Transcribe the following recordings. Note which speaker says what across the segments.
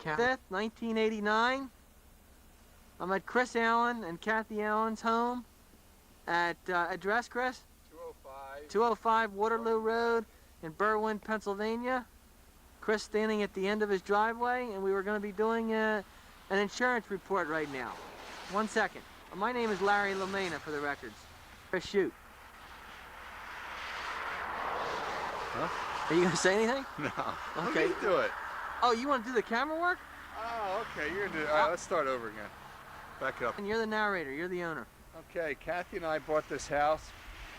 Speaker 1: 5th, 1989. I'm at Chris Allen and Kathy Allen's home at, address, Chris? 205 Waterloo Road in Berwyn, Pennsylvania. Chris standing at the end of his driveway, and we were going to be doing an insurance report right now. 1 second. My name is Larry LaMena for the records. Chris, shoot.
Speaker 2: Huh?
Speaker 1: Are you going to say anything?
Speaker 2: No.
Speaker 1: Okay.
Speaker 2: Let me do it.
Speaker 1: Oh, you want to do the camera work?
Speaker 2: Oh, okay. You're gonna do it. All right, let's start over again. Back it up.
Speaker 1: And you're the narrator. You're the owner.
Speaker 2: Okay, Kathy and I bought this house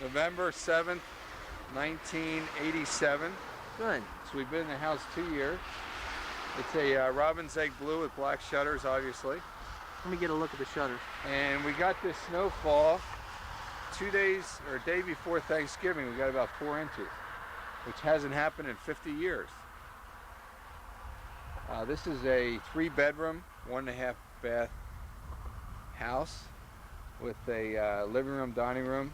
Speaker 2: November 7th, 1987.
Speaker 1: Good.
Speaker 2: So we've been in the house 2 years. It's a robin's egg blue with black shutters, obviously.
Speaker 1: Let me get a look at the shutters.
Speaker 2: And we got this snowfall 2 days or a day before Thanksgiving. We got about 4 inches, which hasn't happened in 50 years. This is a 3-bedroom, 1.5 bath house with a living room, dining room,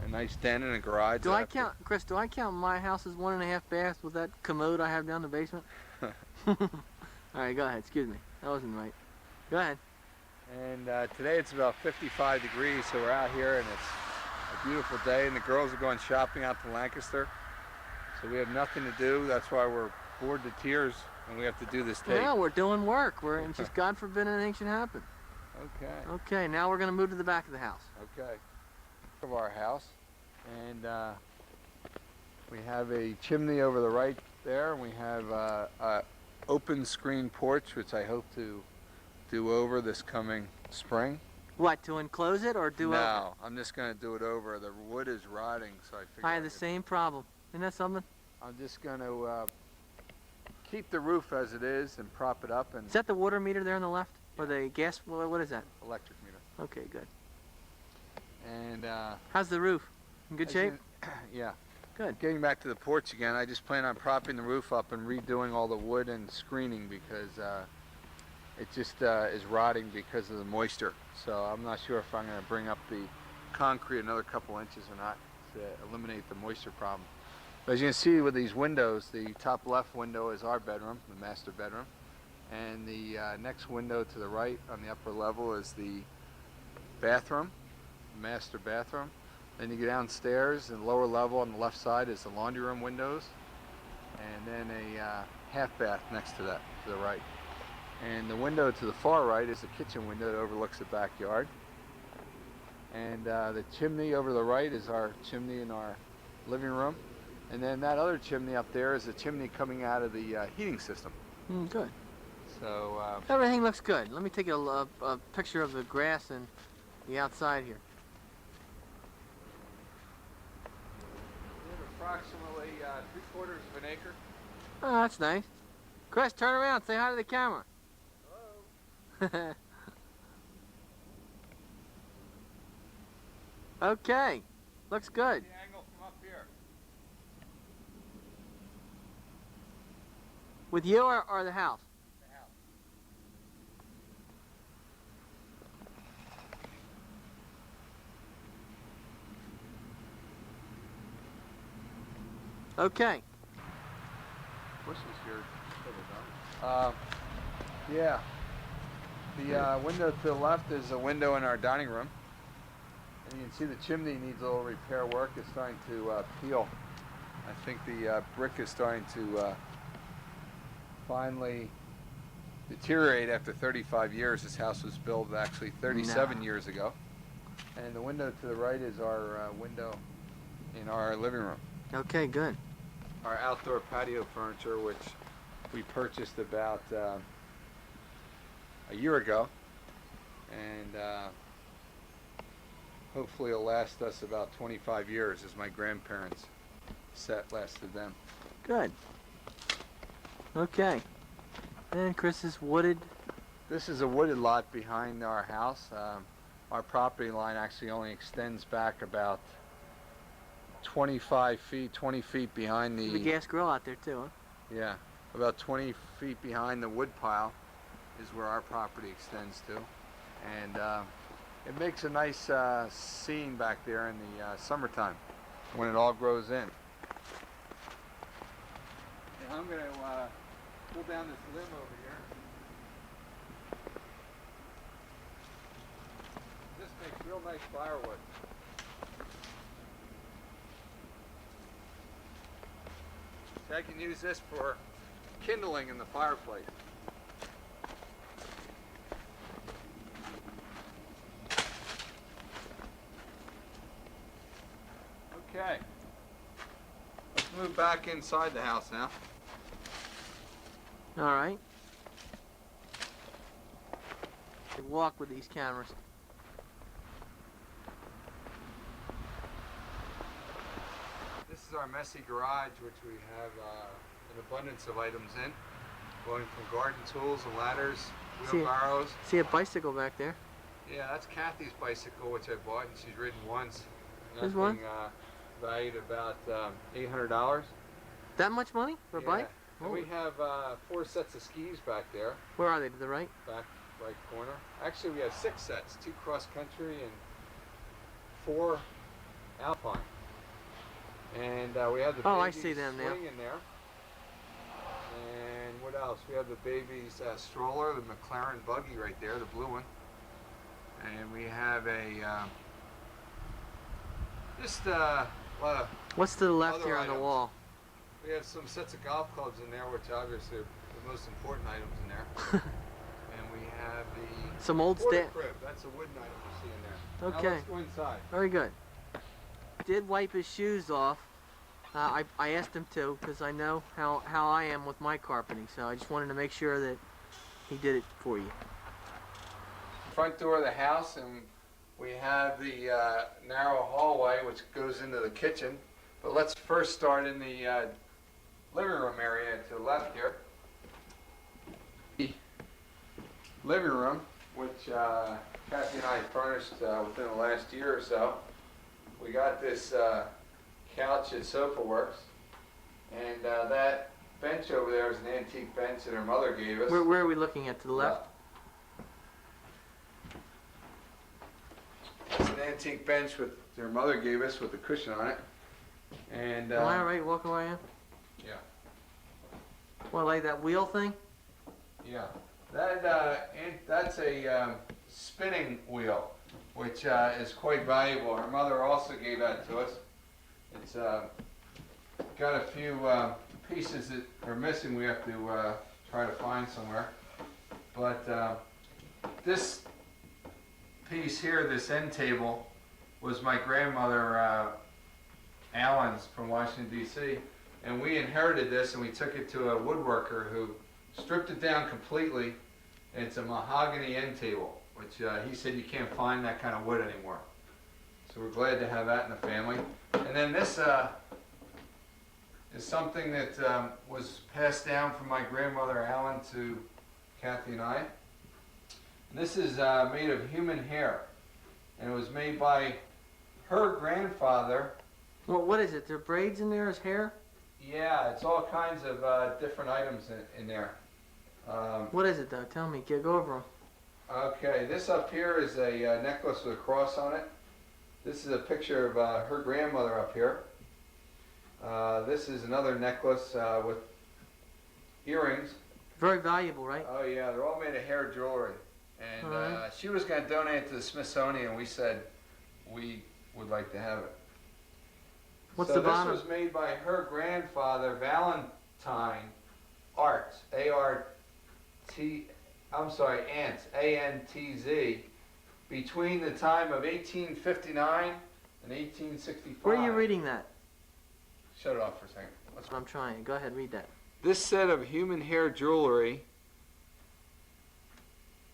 Speaker 2: a nice den and a garage.
Speaker 1: Do I count, Chris, do I count my house as 1.5 baths with that commode I have down the basement? All right, go ahead. Excuse me. That wasn't right. Go ahead.
Speaker 2: And today it's about 55 degrees, so we're out here and it's a beautiful day, and the girls are going shopping out to Lancaster. So we have nothing to do. That's why we're bored to tears and we have to do this tape.
Speaker 1: Yeah, we're doing work. It's just God forbid anything should happen.
Speaker 2: Okay.
Speaker 1: Okay, now we're going to move to the back of the house.
Speaker 2: Okay. Of our house, and we have a chimney over the right there, and we have a open screen porch, which I hope to do over this coming spring.
Speaker 1: What, to enclose it or do over?
Speaker 2: No, I'm just going to do it over. The wood is rotting, so I figured
Speaker 1: I have the same problem. Isn't that something?
Speaker 2: I'm just going to keep the roof as it is and prop it up. And
Speaker 1: is that the water meter there on the left? Or the gas? What is that?
Speaker 2: Electric meter.
Speaker 1: Okay, good.
Speaker 2: And
Speaker 1: how's the roof? In good shape?
Speaker 2: Yeah.
Speaker 1: Good.
Speaker 2: Getting back to the porch again, I just plan on propping the roof up and redoing all the wood and screening because it just is rotting because of the moisture. So I'm not sure if I'm going to bring up the concrete another couple inches or not to eliminate the moisture problem. But as you can see with these windows, the top left window is our bedroom, the master bedroom. And the next window to the right on the upper level is the bathroom, the master bathroom. Then you go downstairs, and lower level on the left side is the laundry room windows, and then a half bath next to that, to the right. And the window to the far right is the kitchen window that overlooks the backyard. And the chimney over the right is our chimney in our living room. And then that other chimney up there is the chimney coming out of the heating system.
Speaker 1: Good.
Speaker 2: So
Speaker 1: everything looks good. Let me take a picture of the grass and the outside here.
Speaker 2: We have approximately 3/4 of an acre.
Speaker 1: Oh, that's nice. Chris, turn around. Say hi to the camera.
Speaker 2: Hello.
Speaker 1: Okay. Looks good.
Speaker 2: The angle from up here.
Speaker 1: With you or the house? Okay.
Speaker 2: Bushes here. Yeah. The window to the left is a window in our dining room. And you can see the chimney needs a little repair work. It's starting to peel. I think the brick is starting to finally deteriorate after 35 years. This house was built actually 37 years ago. And the window to the right is our window in our living room.
Speaker 1: Okay, good.
Speaker 2: Our outdoor patio furniture, which we purchased about a year ago, and hopefully it'll last us about 25 years, as my grandparents' set lasted them.
Speaker 1: Good. Okay. And Chris is wooded.
Speaker 2: This is a wooded lot behind our house. Our property line actually only extends back about 20 feet behind
Speaker 1: the gas grill out there too, huh?
Speaker 2: Yeah, about 20 feet behind the wood pile is where our property extends to, and it makes a nice scene back there in the summertime when it all grows in. And I'm going to pull down this limb over here. nice firewood. So I can use this for kindling in the fireplace. Okay. Let's move back inside the house now.
Speaker 1: All right. Walk with these cameras.
Speaker 2: This is our messy garage, which we have an abundance of items in, going from garden tools and ladders, wheelbarrows.
Speaker 1: See a bicycle back there?
Speaker 2: Yeah, that's Kathy's bicycle, which I bought, and she's ridden once.
Speaker 1: There's one?
Speaker 2: Valued about $800.
Speaker 1: That much money for a bike?
Speaker 2: And we have 4 sets of skis back there.
Speaker 1: Where are they? To the right?
Speaker 2: Back right corner. Actually, we have 6 sets, 2 cross country and 4 alpine. And we have the
Speaker 1: I
Speaker 2: baby's
Speaker 1: see them now.
Speaker 2: swing in there. And what else? We have the baby's stroller, the McLaren buggy right there, the blue one. And we have a just a lot of
Speaker 1: What's to the left
Speaker 2: other
Speaker 1: here on
Speaker 2: items.
Speaker 1: the wall?
Speaker 2: We have some sets of golf clubs in there, which obviously are the most important items in there. And we have the
Speaker 1: Some old
Speaker 2: water
Speaker 1: stuff.
Speaker 2: crib. That's a wooden item you see in there.
Speaker 1: Okay.
Speaker 2: Now let's go inside.
Speaker 1: Very good. Did wipe his shoes off. I asked him to because I know how I am with my carpeting, so I just wanted to make sure that he did it for you.
Speaker 2: Front door of the house, and we have the narrow hallway which goes into the kitchen. But let's first start in the living room area to the left here. The living room, which Kathy and I furnished within the last year or so. We got this couch at Sofa Works, and that bench over there is an antique bench that her mother gave us.
Speaker 1: Where are we looking at? To the left?
Speaker 2: It's an antique bench with their mother gave us with a cushion on it. And
Speaker 1: Am I all right walking where I am?
Speaker 2: yeah.
Speaker 1: Well, like that wheel thing?
Speaker 2: Yeah. That's a spinning wheel, which is quite valuable. Her mother also gave that to us. It's got a few pieces that are missing. We have to try to find somewhere. But this piece here, this end table, was my grandmother Allen's from Washington, D.C. And we inherited this, and we took it to a woodworker who stripped it down completely. And it's a mahogany end table, which he said you can't find that kind of wood anymore. So we're glad to have that in the family. And then this is something that was passed down from my grandmother Allen to Kathy and I. This is made of human hair, and it was made by her grandfather.
Speaker 1: Well, what is it? There are braids in there as hair?
Speaker 2: Yeah, it's all kinds of different items in there.
Speaker 1: What is it though? Tell me. Go over them.
Speaker 2: Okay, this up here is a necklace with a cross on it. This is a picture of her grandmother up here. This is another necklace with earrings.
Speaker 1: Very valuable, right?
Speaker 2: Oh yeah, they're all made of hair jewelry. And she was going to donate it to the Smithsonian. We said we would like to have it.
Speaker 1: What's the bottom?
Speaker 2: This was made by her grandfather, Valentine Arts, Ants, A-N-T-Z, between the time of 1859 and 1865.
Speaker 1: Where are you reading that?
Speaker 2: Shut it off for a second.
Speaker 1: I'm trying. Go ahead, read that.
Speaker 2: This set of human hair jewelry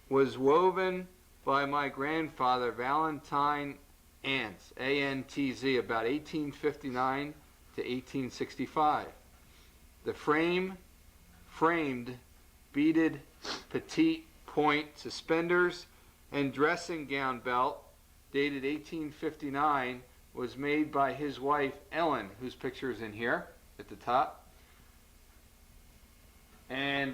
Speaker 2: was woven by my grandfather, Valentine Ants, A-N-T-Z, about 1859 to 1865. The framed beaded petite point suspenders and dressing gown belt, dated 1859, was made by his wife, Ellen, whose picture is in here at the top. And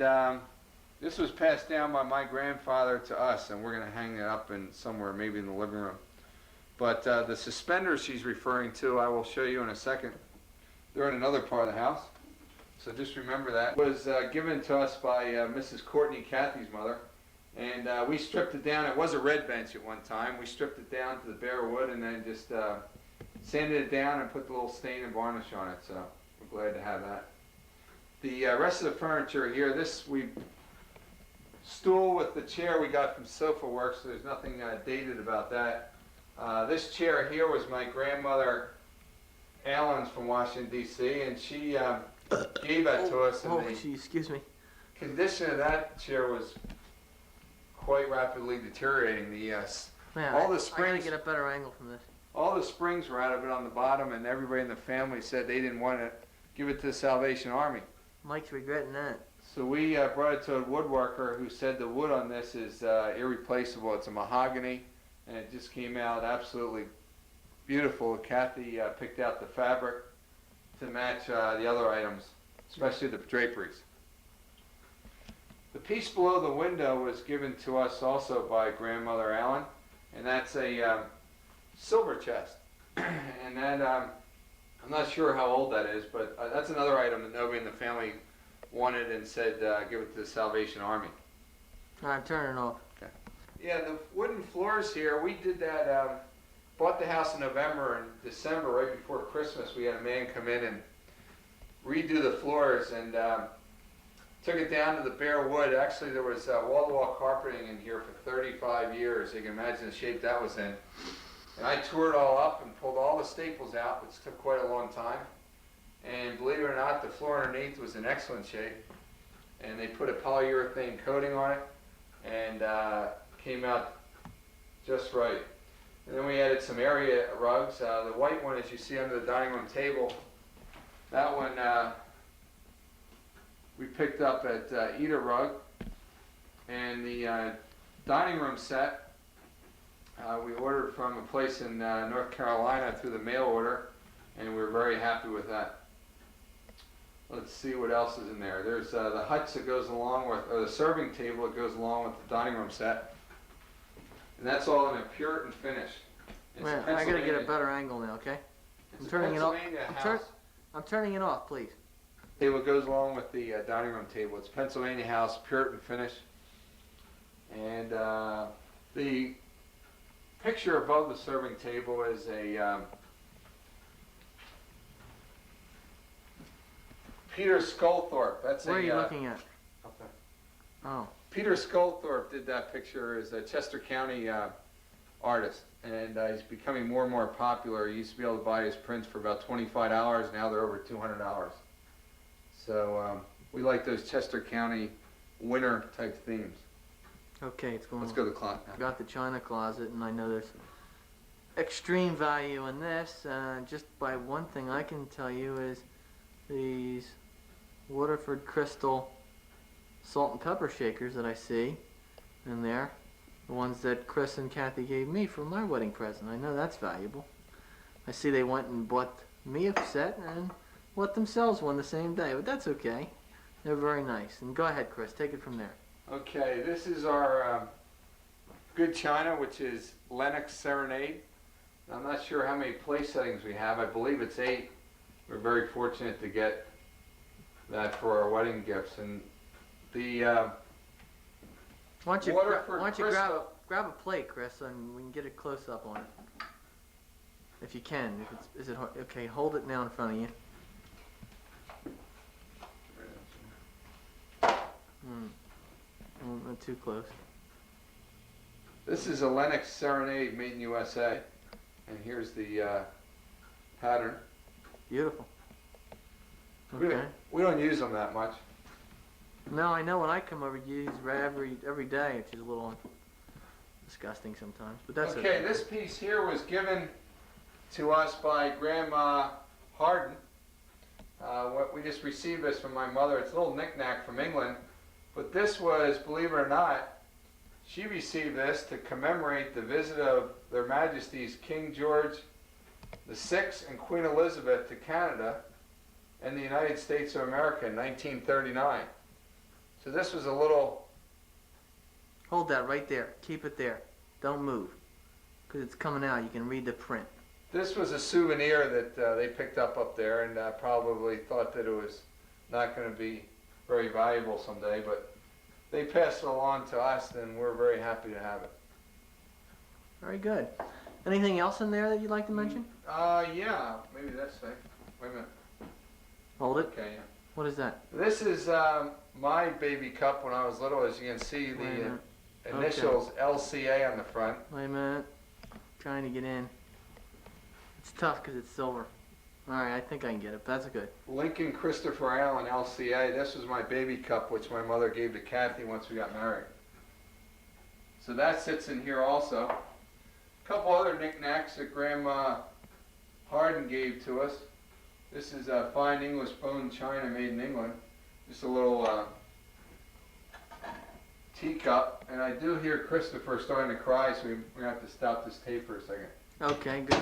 Speaker 2: this was passed down by my grandfather to us, and we're going to hang it up in somewhere, maybe in the living room. But the suspenders she's referring to, I will show you in a second. They're in another part of the house, so just remember that. It was given to us by Mrs. Courtney, Kathy's mother, And we stripped it down. It was a red bench at one time. We stripped it down to the bare wood and then just sanded it down and put the little stain and varnish on it. So we're glad to have that. The rest of the furniture here, this stool with the chair we got from Sofa Works, so there's nothing dated about that. This chair here was my grandmother Allen's from Washington, D.C., and she gave that to us. And
Speaker 1: excuse me.
Speaker 2: Condition of that chair was quite rapidly deteriorating.
Speaker 1: Man,
Speaker 2: all the
Speaker 1: I
Speaker 2: springs,
Speaker 1: gotta get a better angle from this.
Speaker 2: all the springs were out of it on the bottom, and everybody in the family said they didn't want to give it to the Salvation Army.
Speaker 1: Mike's regretting that.
Speaker 2: So we brought it to a woodworker who said the wood on this is irreplaceable. It's a mahogany, and it just came out absolutely beautiful. Kathy picked out the fabric to match the other items, especially the draperies. The piece below the window was given to us also by Grandmother Allen, and that's a silver chest. And that, I'm not sure how old that is, but that's another item that nobody in the family wanted and said give it to the Salvation Army.
Speaker 1: I'm turning it off.
Speaker 2: Okay. Yeah, the wooden floors here, we did that, bought the house in November and December, right before Christmas. We had a man come in and redo the floors and took it down to the bare wood. Actually, there was wall-to-wall carpeting in here for 35 years. You can imagine the shape that was in. And I tore it all up and pulled all the staples out, which took quite a long time. And believe it or not, the floor underneath was in excellent shape. And they put a polyurethane coating on it and came out just right. And then we added some area rugs. The white one, as you see under the dining room table, that one we picked up at Eater Rug. And the dining room set we ordered from a place in North Carolina through the mail order, and we were very happy with that. Let's see what else is in there. There's the hutch that goes along with, or the serving table that goes along with the dining room set. And that's all in a Puritan finish.
Speaker 1: Man, I gotta get a better angle now, okay? I'm turning it off. I'm turning it off, please.
Speaker 2: Table goes along with the dining room table. It's Pennsylvania House, Puritan finish. And the picture above the serving table is a Peter Sculthorpe. That's
Speaker 1: Where are you looking at?
Speaker 2: Up there.
Speaker 1: Oh.
Speaker 2: Peter Sculthorpe did that picture as a Chester County artist, and he's becoming more and more popular. He used to be able to buy his prints for about $25. Now they're over $200. So we like those Chester County winter type themes.
Speaker 1: Okay, it's going.
Speaker 2: Let's go to the clock now.
Speaker 1: Got the china closet, and I know there's extreme value in this. Just by one thing I can tell you is these Waterford crystal salt and pepper shakers that I see in there, the ones that Chris and Kathy gave me for my wedding present. I know that's valuable. I see they went and bought me a set and bought themselves one the same day, but that's okay. They're very nice. And go ahead, Chris, take it from there.
Speaker 2: Okay, this is our good china, which is Lennox Serenade. I'm not sure how many place settings we have. I believe it's 8. We're very fortunate to get that for our wedding gifts. And the
Speaker 1: why don't you grab a plate, Chris, and we can get a close up on it, if you can. Is it okay? Hold it now in front of you. Not too close.
Speaker 2: This is a Lennox Serenade made in USA, and here's the pattern.
Speaker 1: Beautiful. Okay.
Speaker 2: We don't use them that much.
Speaker 1: No, I know when I come over, you use every day, which is a little disgusting sometimes, but that's
Speaker 2: okay. This piece here was given to us by Grandma Harden. We just received this from my mother. It's a little knick-knack from England, but this was, believe it or not, she received this to commemorate the visit of Their Majesties King George VI and Queen Elizabeth to Canada and the United States of America in 1939. So this was a little...
Speaker 1: Hold that right there. Keep it there. Don't move, because it's coming out. You can read the print.
Speaker 2: This was a souvenir that they picked up there, and probably thought that it was not going to be very valuable someday, but they passed it along to us, and we're very happy to have it.
Speaker 1: Very good. Anything else in there that you'd like to mention?
Speaker 2: Yeah, maybe this thing. Wait a minute.
Speaker 1: Hold it.
Speaker 2: Okay, yeah.
Speaker 1: What is that?
Speaker 2: This is my baby cup when I was little. As you can see, the initials LCA on the front.
Speaker 1: Wait a minute. Trying to get in. It's tough because it's silver. Alright, I think I can get it, but that's good.
Speaker 2: Lincoln Christopher Allen LCA. This was my baby cup, which my mother gave to Kathy once we got married. So that sits in here also. A couple other knickknacks that Grandma Hardin gave to us. This is a fine English bone china made in England. Just a little teacup. And I do hear Christopher starting to cry, so we're going to have to stop this tape for a second.
Speaker 1: Okay, good.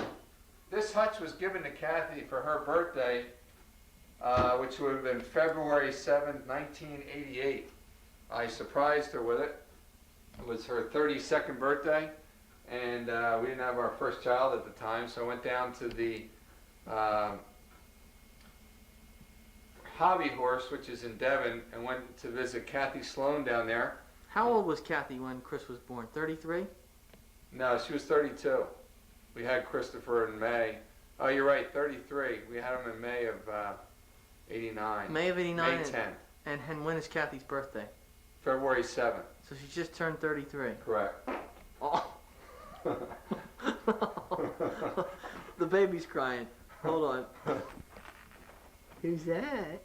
Speaker 2: This hutch was given to Kathy for her birthday, which would have been February 7th, 1988. I surprised her with it. It was her 32nd birthday, and we didn't have our first child at the time, so I went down to the Hobby Horse, which is in Devon, and went to visit Kathy Sloan down there.
Speaker 1: How old was Kathy when Chris was born? 33?
Speaker 2: No, she was 32. We had Christopher in May. Oh, you're right, 33. We had him in May of 89.
Speaker 1: May of 89?
Speaker 2: May 10th.
Speaker 1: And when is Kathy's birthday?
Speaker 2: February 7th.
Speaker 1: So she just turned 33.
Speaker 2: Correct.
Speaker 1: Oh. The baby's crying. Hold on. Who's that?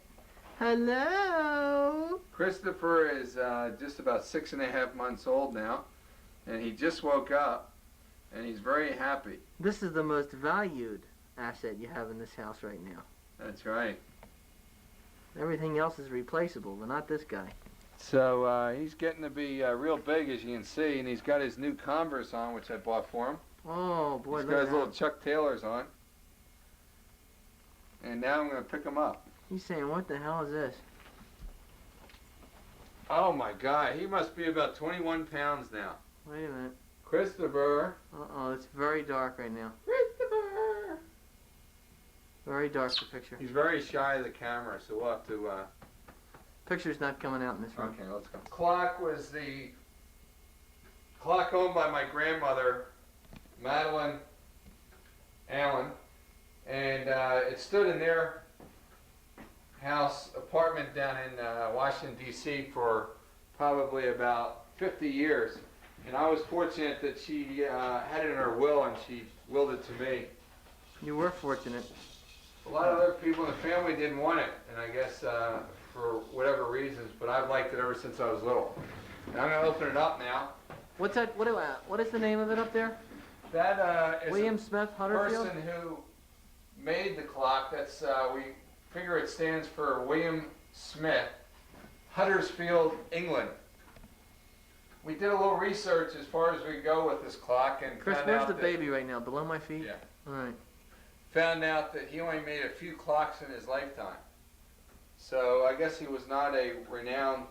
Speaker 1: Hello?
Speaker 2: Christopher is just about 6.5 months old now, and he just woke up, and he's very happy.
Speaker 1: This is the most valued asset you have in this house right now.
Speaker 2: That's right.
Speaker 1: Everything else is replaceable, but not this guy.
Speaker 2: So he's getting to be real big, as you can see, and he's got his new Converse on, which I bought for him.
Speaker 1: Oh, boy,
Speaker 2: He's
Speaker 1: look
Speaker 2: got
Speaker 1: at
Speaker 2: his little
Speaker 1: that.
Speaker 2: Chuck Taylors on. And now I'm going to pick him up.
Speaker 1: He's saying, what the hell is this?
Speaker 2: Oh my God, he must be about 21 pounds now.
Speaker 1: Wait a minute.
Speaker 2: Christopher.
Speaker 1: Uh-oh, it's very dark right now.
Speaker 2: Christopher.
Speaker 1: Very dark, the picture.
Speaker 2: He's very shy of the camera, so we'll have to...
Speaker 1: Picture's not coming out in this room.
Speaker 2: Okay, let's go. Clock was the clock owned by my grandmother, Madeline Allen, and it stood in their house apartment down in Washington, D.C. for probably about 50 years. And I was fortunate that she had it in her will, and she willed it to me.
Speaker 1: You were fortunate.
Speaker 2: A lot of other people in the family didn't want it, and I guess for whatever reasons, but I've liked it ever since I was little. And I'm going to open it up now.
Speaker 1: What's that? What is the name of it up there?
Speaker 2: That is
Speaker 1: William Smith
Speaker 2: a
Speaker 1: Huddersfield?
Speaker 2: person who made the clock. That's we figure it stands for William Smith, Huddersfield, England. We did a little research as far as we go with this clock, and
Speaker 1: Chris,
Speaker 2: found
Speaker 1: where's
Speaker 2: out
Speaker 1: the
Speaker 2: that,
Speaker 1: baby right now? Below my feet?
Speaker 2: Yeah.
Speaker 1: All right.
Speaker 2: Found out that he only made a few clocks in his lifetime. So I guess he was not a renowned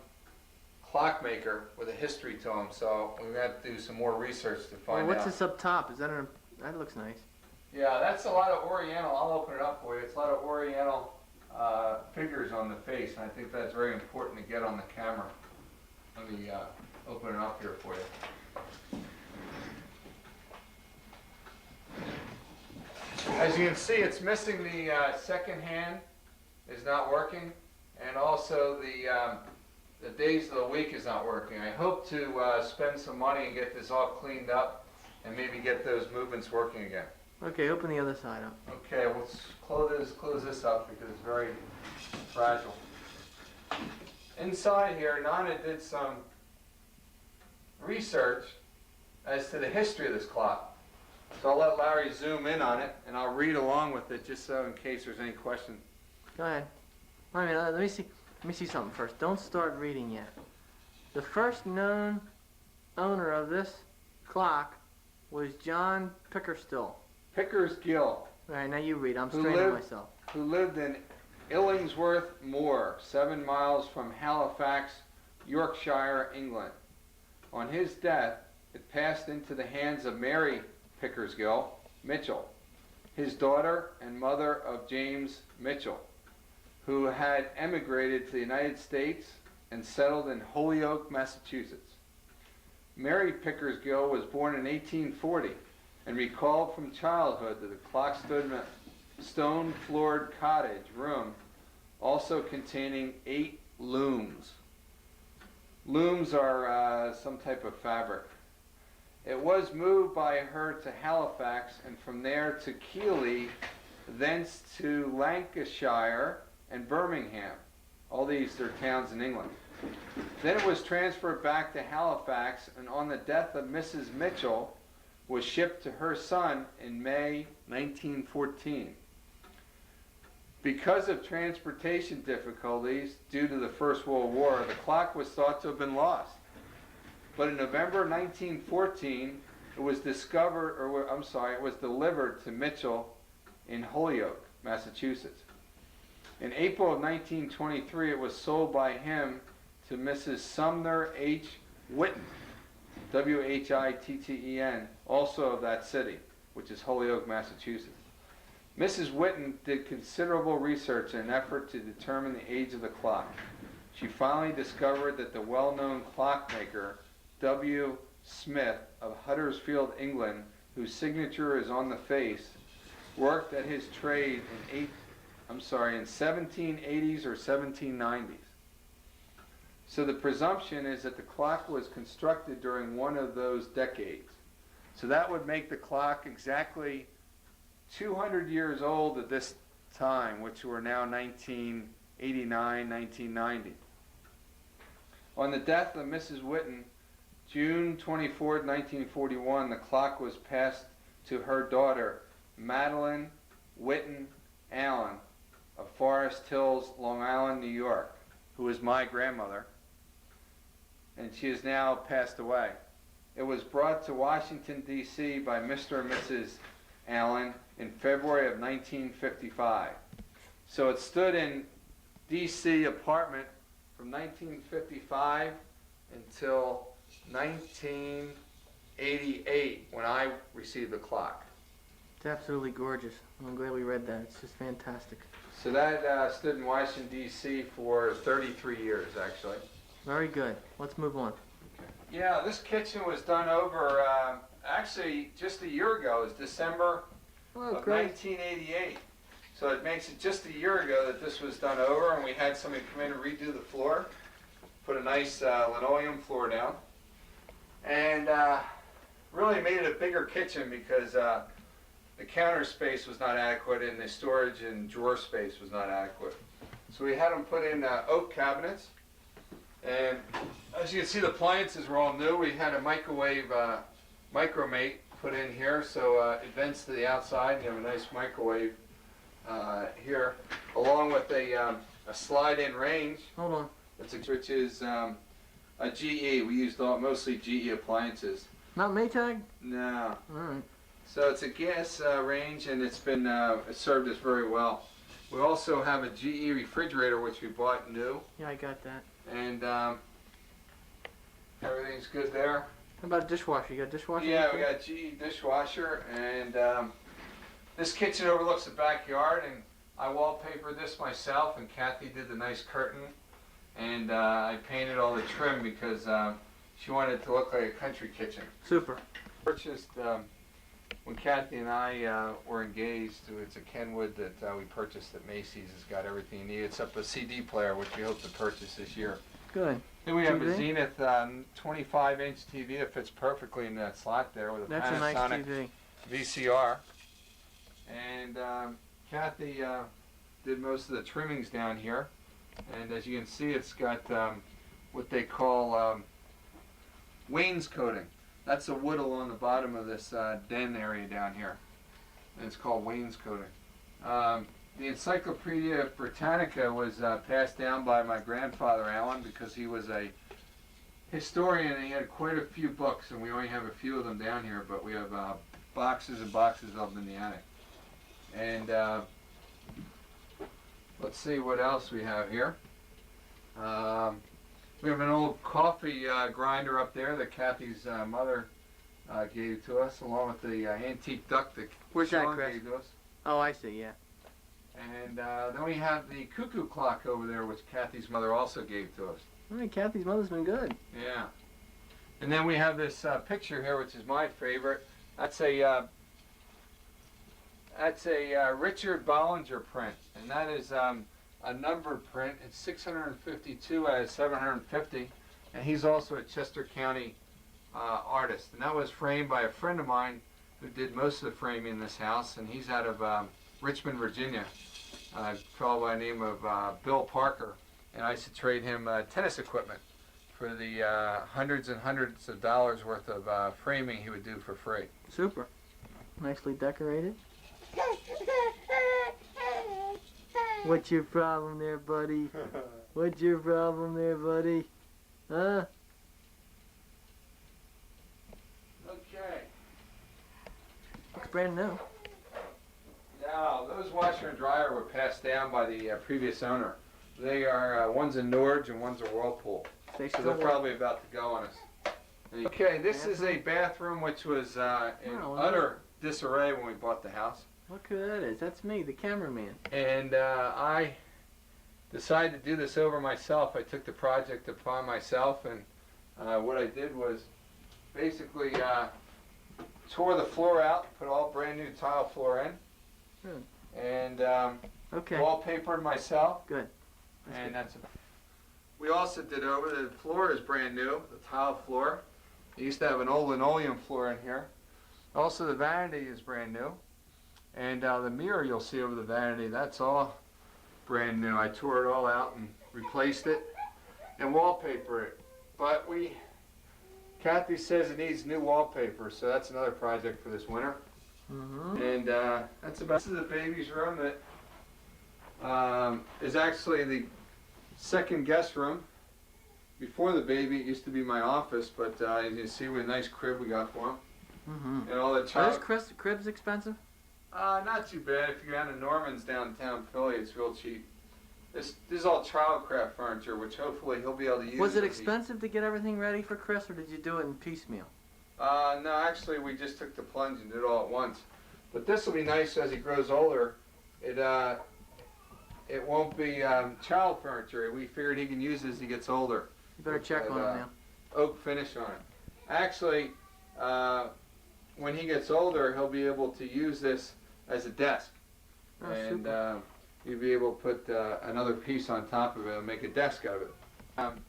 Speaker 2: clockmaker with a history to him. So we have to do some more research to find
Speaker 1: Well, what's
Speaker 2: out.
Speaker 1: this up top? Is that that looks nice.
Speaker 2: Yeah, that's a lot of Oriental. I'll open it up for you. It's a lot of Oriental figures on the face, and I think that's very important to get on the camera. Let me open it up here for you. As you can see, it's missing the second hand is not working, and also the days of the week is not working. I hope to spend some money and get this all cleaned up and maybe get those movements working again.
Speaker 1: Okay, open the other side up.
Speaker 2: Okay, let's close this up because it's very fragile. Inside here, Nana did some research as to the history of this clock. So I'll let Larry zoom in on it, and I'll read along with it just so in case there's any question.
Speaker 1: Go ahead. Wait a minute, let me see something first. Don't start reading yet. The first known owner of this clock was John Pickerstill.
Speaker 2: Pickersgill.
Speaker 1: All right, now you read. I'm
Speaker 2: Who
Speaker 1: straining
Speaker 2: lived-
Speaker 1: myself.
Speaker 2: Who lived in Illingsworth Moor, 7 miles from Halifax, Yorkshire, England. On his death, it passed into the hands of Mary Pickersgill Mitchell, his daughter and mother of James Mitchell, who had emigrated to the United States and settled in Holyoke, Massachusetts. Mary Pickersgill was born in 1840 and recalled from childhood that the clock stood in a stone-floored cottage room, also containing 8 looms. Looms are some type of fabric. It was moved by her to Halifax and from there to Keighley, thence to Lancashire and Birmingham. All these are towns in England. Then it was transferred back to Halifax, and on the death of Mrs. Mitchell was shipped to her son in May 1914. Because of transportation difficulties due to the First World War, the clock was thought to have been lost. But in November 1914, it was it was delivered to Mitchell in Holyoke, Massachusetts. In April of 1923, it was sold by him to Mrs. Sumner H. Whitten, W-H-I-T-T-E-N, also of that city, which is Holyoke, Massachusetts. Mrs. Whitten did considerable research in an effort to determine the age of the clock. She finally discovered that the well-known clockmaker, W. Smith of Huddersfield, England, whose signature is on the face, worked at his trade in 1780s or 1790s. So the presumption is that the clock was constructed during one of those decades. So that would make the clock exactly 200 years old at this time, which were now 1989, 1990. On the death of Mrs. Whitten, June 24, 1941, the clock was passed to her daughter, Madeline Whitten Allen of Forest Hills, Long Island, New York, who is my grandmother, and she has now passed away. It was brought to Washington, D.C. by Mr. and Mrs. Allen in February of 1955. So it stood in D.C. apartment from 1955 until 1988 when I received the clock.
Speaker 1: It's absolutely gorgeous. I'm glad we read that. It's just fantastic.
Speaker 2: So that stood in Washington, D.C. for 33 years, actually.
Speaker 1: Very good. Let's move on.
Speaker 2: Yeah, this kitchen was done over, actually, just a year ago. It was December of 1988. So it makes it just a year ago that this was done over, and we had somebody come in and redo the floor, put a nice linoleum floor down, and really made it a bigger kitchen because the counter space was not adequate and the storage and drawer space was not adequate. So we had them put in oak cabinets, and as you can see, the appliances were all new. We had a microwave Micromate put in here, so it vents to the outside, and you have a nice microwave here, along with a slide-in range.
Speaker 1: Hold on.
Speaker 2: Which is a GE. We used mostly GE appliances.
Speaker 1: Not Maytag?
Speaker 2: No.
Speaker 1: All right.
Speaker 2: So it's a gas range, and it's been it served us very well. We also have a GE refrigerator, which we bought new.
Speaker 1: Yeah, I got that.
Speaker 2: And everything's good there.
Speaker 1: How about a dishwasher? You got a dishwasher?
Speaker 2: Yeah, we got a GE dishwasher, and this kitchen overlooks the backyard, and I wallpapered this myself, and Kathy did the nice curtain, and I painted all the trim because she wanted it to look like a country kitchen.
Speaker 1: Super.
Speaker 2: Purchased when Kathy and I were engaged. It's a Kenwood that we purchased at Macy's. It's got everything you need except a CD player, which we hope to purchase this year.
Speaker 1: Good.
Speaker 2: Then we have
Speaker 1: TV?
Speaker 2: a Zenith 25-inch TV that fits perfectly in that slot there with a
Speaker 1: That's a nice
Speaker 2: Panasonic
Speaker 1: TV.
Speaker 2: VCR. And Kathy did most of the trimmings down here. And as you can see, it's got what they call wainscoting. That's the wood along the bottom of this den area down here. And it's called wainscoting. The Encyclopedia Britannica was passed down by my grandfather Alan because he was a historian and he had quite a few books, and we only have a few of them down here, but we have boxes and boxes of them in the attic. And let's see what else we have here. We have an old coffee grinder up there that Kathy's mother gave to us, along with the antique duck that
Speaker 1: Where's that,
Speaker 2: Sean
Speaker 1: Chris?
Speaker 2: gave to us.
Speaker 1: Oh, I see, yeah.
Speaker 2: And then we have the cuckoo clock over there, which Kathy's mother also gave to us.
Speaker 1: All right, Kathy's mother's been good.
Speaker 2: Yeah. And then we have this picture here, which is my favorite. That's a Richard Bollinger print, and that is a numbered print. It's 652 out of 750, and he's also a Chester County artist. And that was framed by a friend of mine who did most of the framing in this house, and he's out of Richmond, Virginia. A fellow by the name of Bill Parker, and I used to trade him tennis equipment for the hundreds and hundreds of dollars worth of framing he would do for free.
Speaker 1: Super. Nicely decorated. What's your problem there, buddy? What's your problem there, buddy? Huh?
Speaker 2: Okay.
Speaker 1: Looks brand new.
Speaker 2: Now, those washer and dryer were passed down by the previous owner. They are, one's a Norge and one's a Whirlpool. So they're probably about to go on us. Okay, this is a bathroom which was in utter disarray when we bought the house.
Speaker 1: Look who that is. That's me, the cameraman.
Speaker 2: And I decided to do this over myself. I took the project upon myself, and what I did was basically tore the floor out, put all brand new tile floor in.
Speaker 1: Good.
Speaker 2: And
Speaker 1: Okay.
Speaker 2: wallpapered myself.
Speaker 1: Good.
Speaker 2: And that's about. We also did over, the floor is brand new, the tile floor. I used to have an old linoleum floor in here. Also the vanity is brand new. And the mirror you'll see over the vanity, that's all brand new. I tore it all out and replaced it and wallpapered it. But Kathy says it needs new wallpaper, so that's another project for this winter.
Speaker 1: Mm-hmm.
Speaker 2: And that's about. This is the baby's room that is actually the second guest room. Before the baby, it used to be my office, but as you see, with a nice crib we got for him.
Speaker 1: Mm-hmm.
Speaker 2: And all the
Speaker 1: Are
Speaker 2: child.
Speaker 1: those cribs expensive?
Speaker 2: Not too bad. If you go down to Norman's downtown Philly, it's real cheap. This is all Childcraft furniture, which hopefully he'll be able to use.
Speaker 1: Was it expensive to get everything ready for Chris, or did you do it in piecemeal?
Speaker 2: No, actually, we just took the plunge and did it all at once. But this will be nice as he grows older. It won't be child furniture. We figured he can use it as he gets older.
Speaker 1: You better check on it now.
Speaker 2: Oak finish on it. Actually, when he gets older, he'll be able to use this as a desk.
Speaker 1: Oh,
Speaker 2: And
Speaker 1: super.
Speaker 2: you'll be able to put another piece on top of it and make a desk out of it.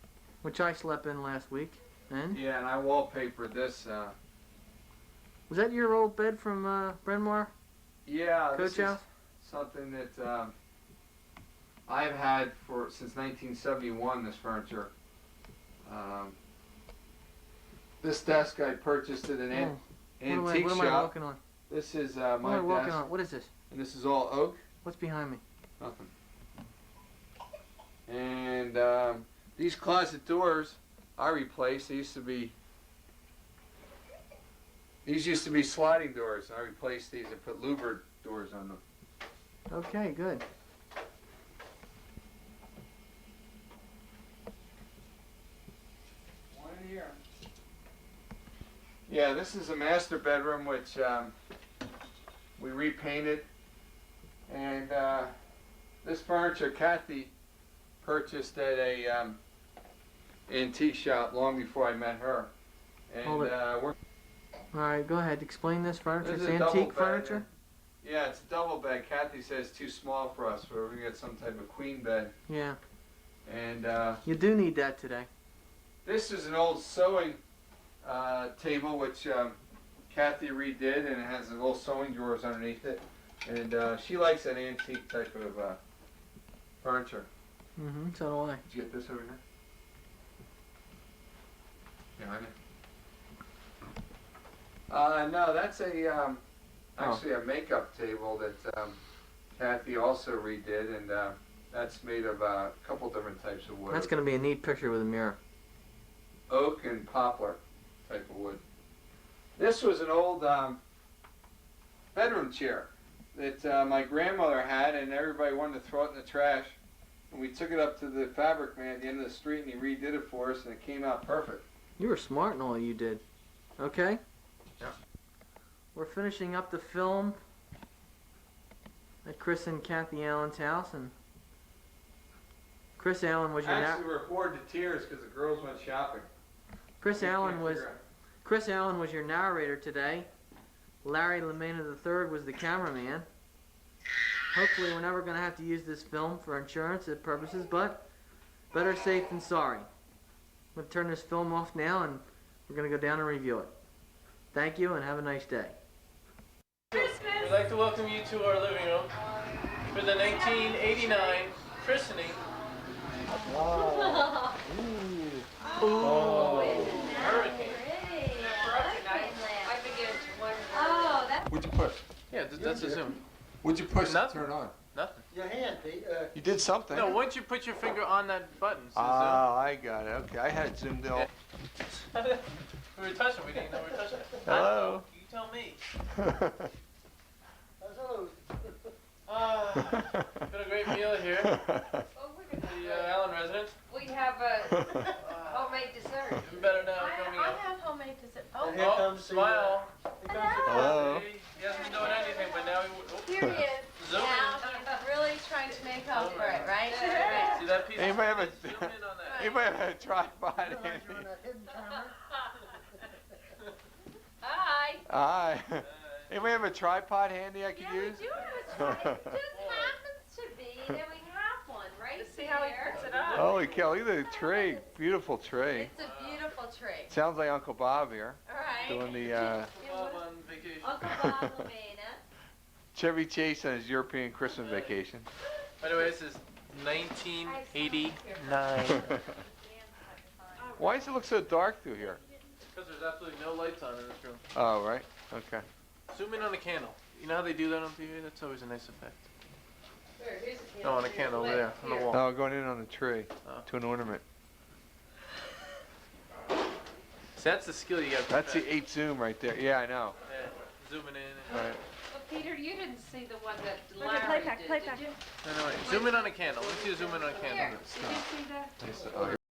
Speaker 1: Which I slept in last week. And?
Speaker 2: Yeah, and I wallpapered this.
Speaker 1: Was that your old bed from Bryn Mawr?
Speaker 2: Yeah,
Speaker 1: Coach
Speaker 2: this
Speaker 1: house?
Speaker 2: is something that I've had since 1971, this furniture. This desk, I purchased at an antique
Speaker 1: what am I
Speaker 2: shop.
Speaker 1: walking on?
Speaker 2: This is
Speaker 1: What am
Speaker 2: my
Speaker 1: I walking
Speaker 2: desk,
Speaker 1: on? What is this?
Speaker 2: and this is all oak.
Speaker 1: What's behind me?
Speaker 2: Nothing. And these closet doors I replaced. These used to be sliding doors. I replaced these and put louvered doors on them.
Speaker 1: Okay, good.
Speaker 2: One here. Yeah, this is a master bedroom which we repainted, and this furniture Kathy purchased at a antique shop long before I met her. And
Speaker 1: Hold it.
Speaker 2: we're.
Speaker 1: All right, go ahead. Explain this furniture.
Speaker 2: This
Speaker 1: It's
Speaker 2: is a double
Speaker 1: antique
Speaker 2: bed.
Speaker 1: furniture?
Speaker 2: Yeah, it's a double bed. Kathy says it's too small for us, so we're gonna get some type of queen bed.
Speaker 1: Yeah.
Speaker 2: And
Speaker 1: You do need that today.
Speaker 2: this is an old sewing table which Kathy redid, and it has little sewing drawers underneath it. And she likes that antique type of furniture.
Speaker 1: Mm-hmm, so do I.
Speaker 2: Did you get this over here? Yeah, I know. No, that's actually a makeup table that Kathy also redid, and that's made of a couple different types of wood.
Speaker 1: That's going to be a neat picture with a mirror.
Speaker 2: Oak and poplar type of wood. This was an old bedroom chair that my grandmother had, and everybody wanted to throw it in the trash. And we took it up to the fabric man at the end of the street, and he redid it for us, and it came out perfect.
Speaker 1: You were smart in all you did. Okay?
Speaker 2: Yeah.
Speaker 1: We're finishing up the film at Chris and Kathy Allen's house, and Chris Allen was your
Speaker 2: Actually, we're bored to tears because the girls went shopping.
Speaker 1: Chris Allen was your narrator today. Larry Lamena III was the cameraman. Hopefully we're never going to have to use this film for insurance purposes, but better safe than sorry. I'm going to turn this film off now and we're going to go down and review it. Thank you and have a nice day.
Speaker 3: We'd like to welcome you to our living room for the 1989 christening.
Speaker 1: Wow.
Speaker 3: Hurricane.
Speaker 2: What'd you push?
Speaker 3: Yeah, that's a zoom.
Speaker 2: What'd you push
Speaker 3: Nothing.
Speaker 2: to turn on?
Speaker 3: Nothing.
Speaker 4: Your hand, Pete.
Speaker 2: You did something.
Speaker 3: No, once you put your finger on that button, it's a
Speaker 2: I got it. Okay, I had it zoomed in.
Speaker 3: zoom. We were touching. We didn't know we were touching.
Speaker 2: Hello.
Speaker 3: You tell me.
Speaker 4: Hello.
Speaker 3: Been a great meal here. The Allen residence.
Speaker 5: We have a homemade dessert.
Speaker 3: Even better now coming
Speaker 6: I
Speaker 3: up.
Speaker 6: have homemade dessert.
Speaker 4: And
Speaker 6: Oh,
Speaker 4: here
Speaker 3: Oh,
Speaker 4: comes the,
Speaker 3: smile.
Speaker 2: Hello.
Speaker 3: He hasn't been doing anything, but now he.
Speaker 6: here he is.
Speaker 3: Zoom
Speaker 6: Now
Speaker 3: in.
Speaker 6: he's really trying to make up for it, right?
Speaker 3: See that piece?
Speaker 2: Anybody have a
Speaker 3: Zoom in on that.
Speaker 2: anybody have a tripod
Speaker 4: like you're
Speaker 2: handy?
Speaker 4: on a hidden camera.
Speaker 6: Hi.
Speaker 2: Aye. Anybody have a tripod handy I could
Speaker 6: Yeah,
Speaker 2: use?
Speaker 6: we do have a tripod. It just happens to be that we have one right
Speaker 5: Let's see how he
Speaker 6: here.
Speaker 5: puts it up.
Speaker 2: Holy cow, look at the tree. Beautiful tree.
Speaker 6: It's a beautiful tree.
Speaker 2: Sounds like Uncle Bob here.
Speaker 6: All right.
Speaker 2: Doing the
Speaker 3: Bob on vacation.
Speaker 6: Uncle Bob Lamena.
Speaker 2: Chevy Chase on his European Christmas vacation.
Speaker 3: By the way, this is 1989.
Speaker 2: Why does it look so dark through here?
Speaker 3: Because there's absolutely no lights on in this room.
Speaker 2: Oh, right. Okay.
Speaker 3: Zoom in on a candle. You know how they do that on TV? That's always a nice effect.
Speaker 5: Here's a
Speaker 3: No, on a candle over there, on the wall.
Speaker 2: Oh, going in on the tree
Speaker 3: Oh.
Speaker 2: to an ornament.
Speaker 3: So that's the skill you got.
Speaker 2: That's the 8 zoom right there. Yeah, I know.
Speaker 3: Yeah, zooming in.
Speaker 2: Right.
Speaker 5: Well, Peter, you didn't see the one that
Speaker 6: Okay,
Speaker 5: Larry
Speaker 6: play back,
Speaker 5: did,
Speaker 6: play
Speaker 5: did
Speaker 6: back.
Speaker 5: you?
Speaker 3: No, wait. Zoom in on a candle. Let's see you zoom in on a candle.
Speaker 5: Here, did you see that?
Speaker 2: Oh,